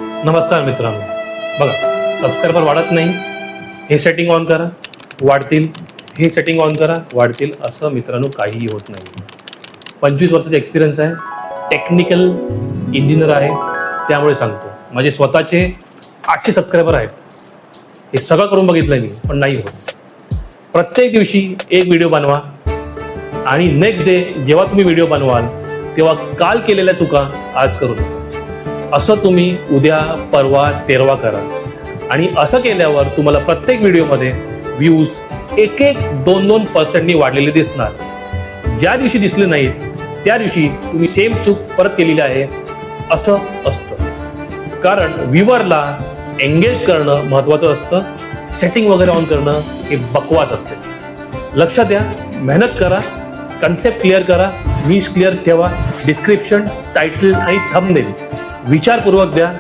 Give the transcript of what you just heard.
नमस्कार मित्रांनो, बघा सबस्क्रायबर वाढत नाही, हे सेटिंग ऑन करा वाढतील, हे सेटिंग ऑन करा वाढतील, असं मित्रांनो काहीही होत नाही. 25 वर्षाचा एक्सपिरियन्स आहे, टेक्निकल इंजिनियर आहे, त्यामुळे सांगतो. माझे स्वतःचे 800 सबस्क्रायबर आहेत. हे सगळं करून बघितलं मी, पण नाही होत. प्रत्येक दिवशी एक व्हिडिओ बनवा आणि नेक्स्ट डे जेव्हा तुम्ही व्हिडिओ बनवाल तेव्हा काल केलेल्या चुका आज करू नका. असं तुम्ही उद्या परवा तेरवा करा आणि असं केल्यावर तुम्हाला प्रत्येक व्हिडिओमध्ये व्ह्यूज 1-2% वाढलेले दिसणार. ज्या दिवशी दिसले नाहीत त्या दिवशी तुम्ही सेम चूक परत केलेली आहे असं असतं. कारण व्ह्यूअरला एंगेज करणं महत्त्वाचं असतं, सेटिंग वगैरे ऑन करणं हे बकवास असते. लक्षात द्या, मेहनत करा, कन्सेप्ट क्लिअर करा, नीश क्लिअर ठेवा, डिस्क्रिप्शन, टायटल आणि थंबनेल विचारपूर्वक द्या.